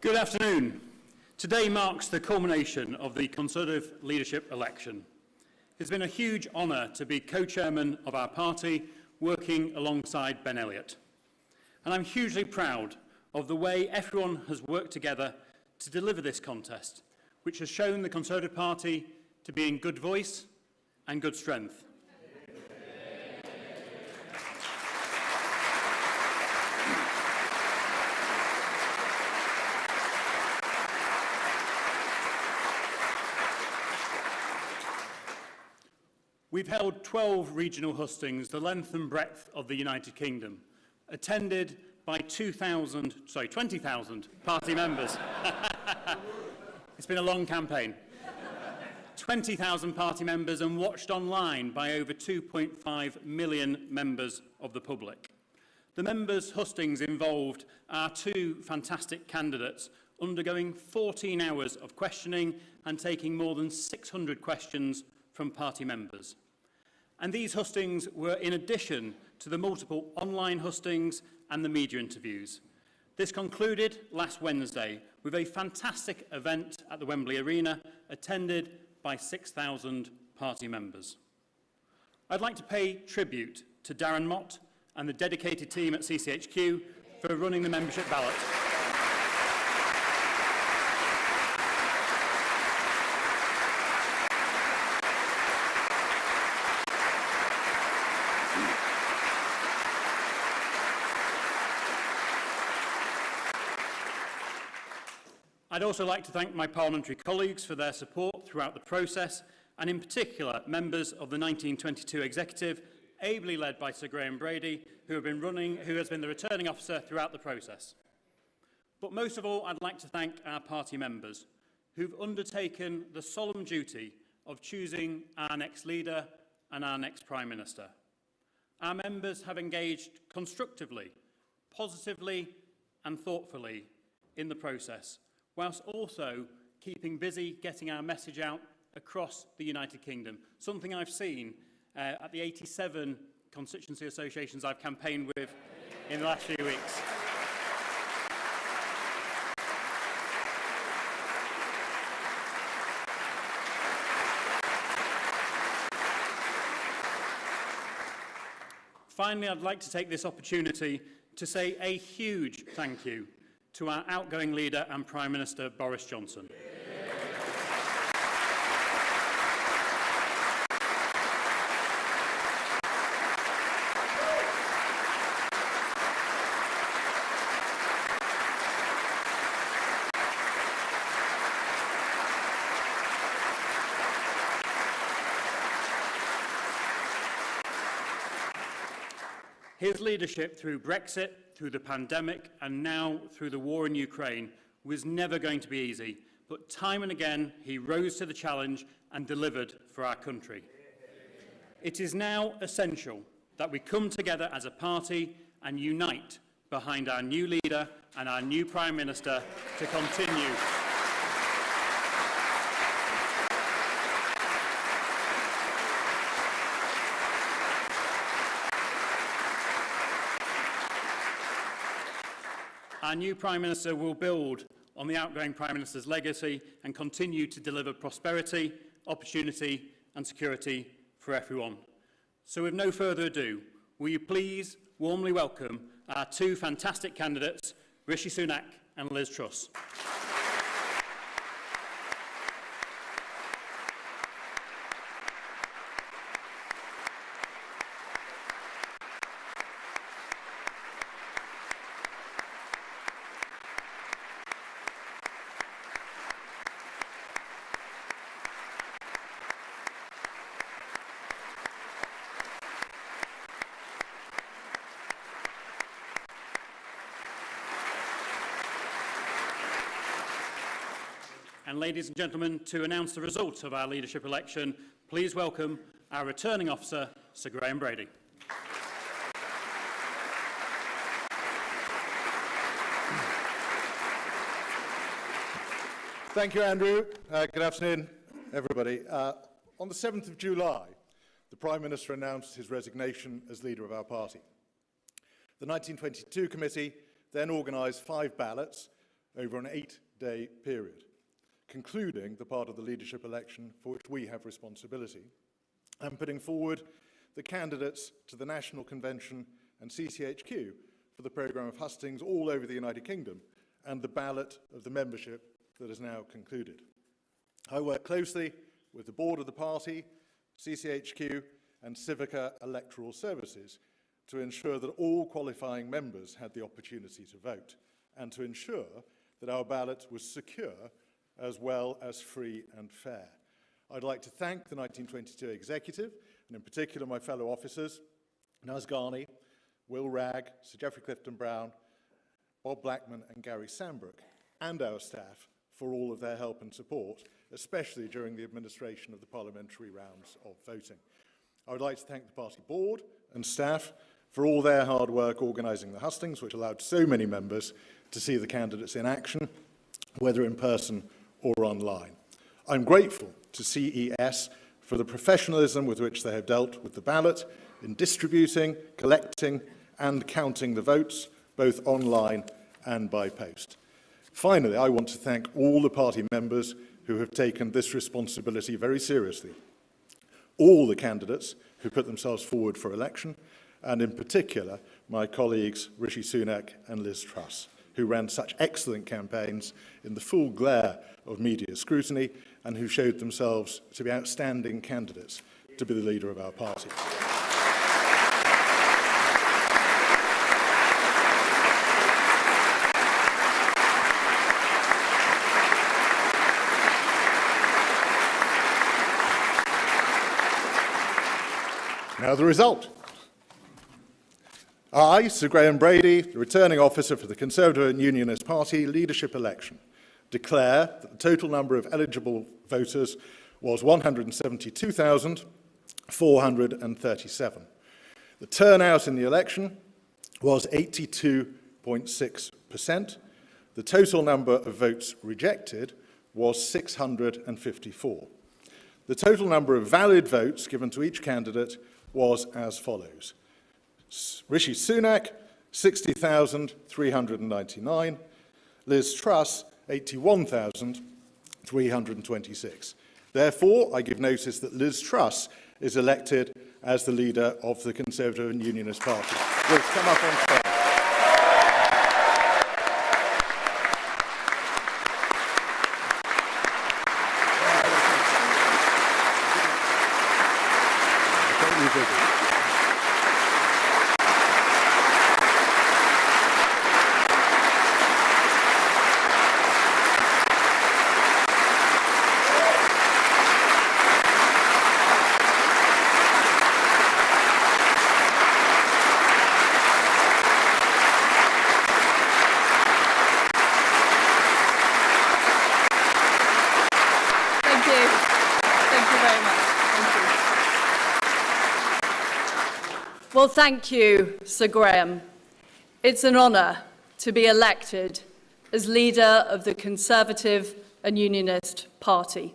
Good afternoon. Today marks the culmination of the Conservative leadership election. It's been a huge honour to be co-chairman of our party, working alongside Ben Elliott. And I'm hugely proud of the way everyone has worked together to deliver this contest, which has shown the Conservative Party to be in good voice and good strength. We've held 12 regional hustings, the length and breadth of the United Kingdom, attended by 20,000 party members. It's been a long campaign. 20,000 party members and watched online by over 2.5 million members of the public. The members' hustings involved our two fantastic candidates undergoing 14 hours of questioning and taking more than 600 questions from party members. And these hustings were in addition to the multiple online hustings and the media interviews. This concluded last Wednesday with a fantastic event at the Wembley Arena, attended by 6,000 party members. I'd like to pay tribute to Darren Mott and the dedicated team at CCHQ for running the membership ballot. I'd also like to thank my parliamentary colleagues for their support throughout the process, and in particular members of the 1922 executive, ably led by Sir Graham Brady, who has been the returning officer throughout the process. But most of all, I'd like to thank our party members, who've undertaken the solemn duty of choosing our next leader and our next Prime Minister. Our members have engaged constructively, positively and thoughtfully in the process, whilst also keeping busy getting our message out across the United Kingdom, something I've seen at the 87 constituency associations I've campaigned with in the last few weeks. Finally, I'd like to take this opportunity to say a huge thank you to our outgoing leader and Prime Minister, Boris Johnson. His leadership through Brexit, through the pandemic, and now through the war in Ukraine was never going to be easy, but time and again he rose to the challenge and delivered for our country. It is now essential that we come together as a party and unite behind our new leader and our new Prime Minister to continue Our new Prime Minister will build on the outgoing Prime Minister's legacy and continue to deliver prosperity, opportunity and security for everyone. So with no further ado, will you please warmly welcome our two fantastic candidates, Rishi Sunak and Liz Truss. And ladies and gentlemen, to announce the results of our leadership election, please welcome our returning officer, Sir Graham Brady. Thank you, Andrew. Good afternoon, everybody. On the 7th of July, the Prime Minister announced his resignation as leader of our party. The 1922 committee then organised 5 ballots over an 8-day period, concluding the part of the leadership election for which we have responsibility, and putting forward the candidates to the National Convention and CCHQ for the programme of hustings all over the United Kingdom and the ballot of the membership that is now concluded. I work closely with the board of the party, CCHQ and Civica Electoral Services to ensure that all qualifying members had the opportunity to vote and to ensure that our ballot was secure as well as free and fair. I'd like to thank the 1922 executive, and in particular my fellow officers, Naz Ghani, Will Ragg, Sir Geoffrey Clifton-Brown, Bob Blackman and Gary Sambrook, and our staff for all of their help and support, especially during the administration of the parliamentary rounds of voting. I would like to thank the party board and staff for all their hard work organising the hustings, which allowed so many members to see the candidates in action, whether in person or online. I'm grateful to CES for the professionalism with which they have dealt with the ballot in distributing, collecting and counting the votes, both online and by post. Finally, I want to thank all the party members who have taken this responsibility very seriously, all the candidates who put themselves forward for election, and in particular, my colleagues Rishi Sunak and Liz Truss, who ran such excellent campaigns in the full glare of media scrutiny and who showed themselves to be outstanding candidates to be the leader of our party. Now the result. I, Sir Graham Brady, the returning officer for the Conservative and Unionist Party leadership election, declare that the total number of eligible voters was 172,437. The turnout in the election was 82.6%. The total number of votes rejected was 654. The total number of valid votes given to each candidate was as follows. Rishi Sunak, 60,399. Liz Truss, 81,326. Therefore, I give notice that Liz Truss is elected as the leader of the Conservative and Unionist Party. Will come up on stage. Well, thank you, Sir Graham. It's an honour to be elected as leader of the Conservative and Unionist Party.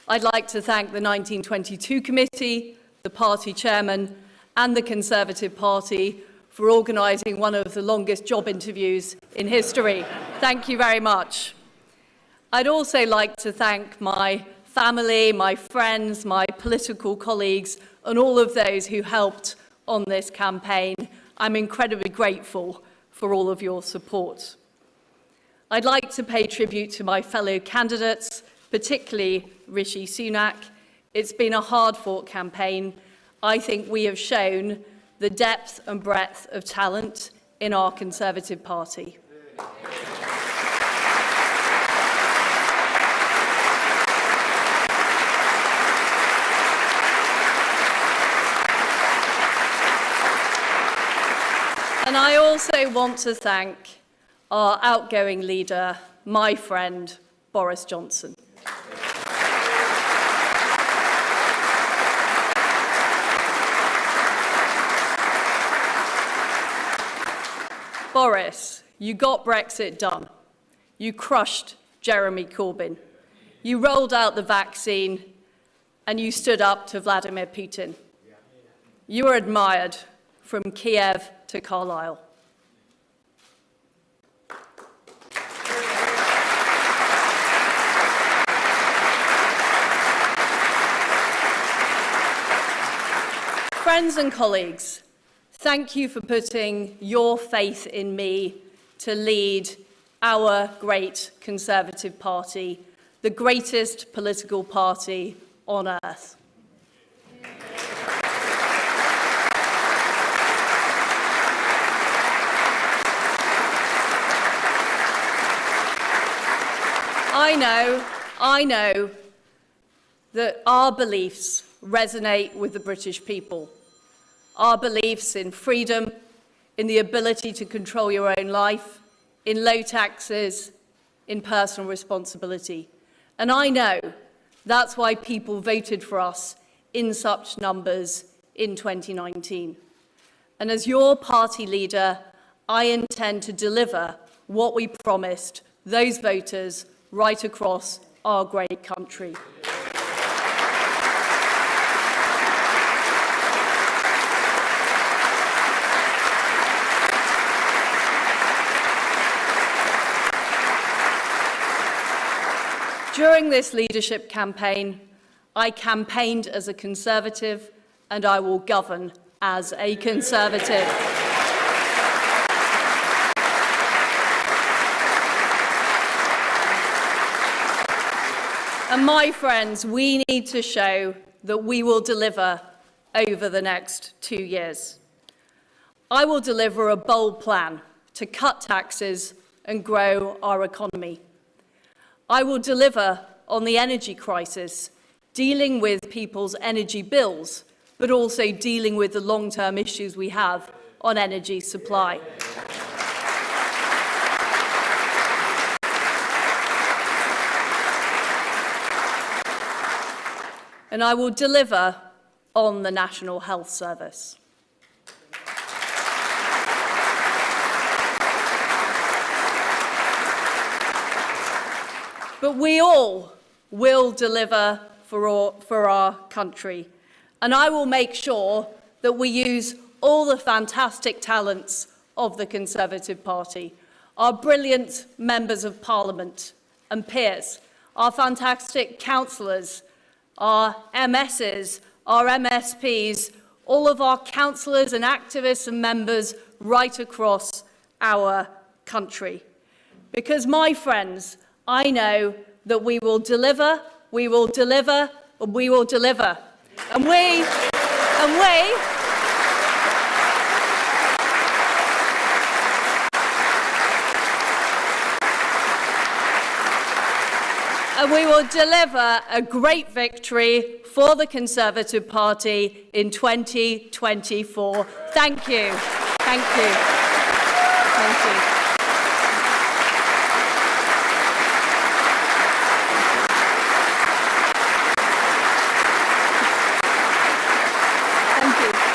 I'd like to thank the 1922 committee, the party chairman and the Conservative Party for organising one of the longest job interviews in history. Thank you very much. I'd also like to thank my family, my friends, my political colleagues and all of those who helped on this campaign. I'm incredibly grateful for all of your support. I'd like to pay tribute to my fellow candidates, particularly Rishi Sunak. It's been a hard-fought campaign. I think we have shown the depth and breadth of talent in our Conservative Party. And I also want to thank our outgoing leader, my friend, Boris Johnson. Boris, you got Brexit done. You crushed Jeremy Corbyn. You rolled out the vaccine and you stood up to Vladimir Putin. You were admired from Kiev to Carlisle. Friends and colleagues, thank you for putting your faith in me to lead our great Conservative Party, the greatest political party on earth. I know that our beliefs resonate with the British people. Our beliefs in freedom, in the ability to control your own life, in low taxes, in personal responsibility. And I know that's why people voted for us in such numbers in 2019. And as your party leader, I intend to deliver what we promised those voters right across our great country. During this leadership campaign, I campaigned as a Conservative and I will govern as a Conservative. And my friends, we need to show that we will deliver over the next 2 years. I will deliver a bold plan to cut taxes and grow our economy. I will deliver on the energy crisis, dealing with people's energy bills, but also dealing with the long-term issues we have on energy supply. And I will deliver on the National Health Service. But we all will deliver for our country. And I will make sure that we use all the fantastic talents of the Conservative Party, our brilliant members of Parliament and peers, our fantastic councillors, our MSs, our MSPs, all of our councillors and activists and members right across our country. Because, my friends, I know that we will deliver, we will deliver, and we will deliver. And we will deliver a great victory for the Conservative Party in 2024. Thank you. Thank you. Thank you. Thank you.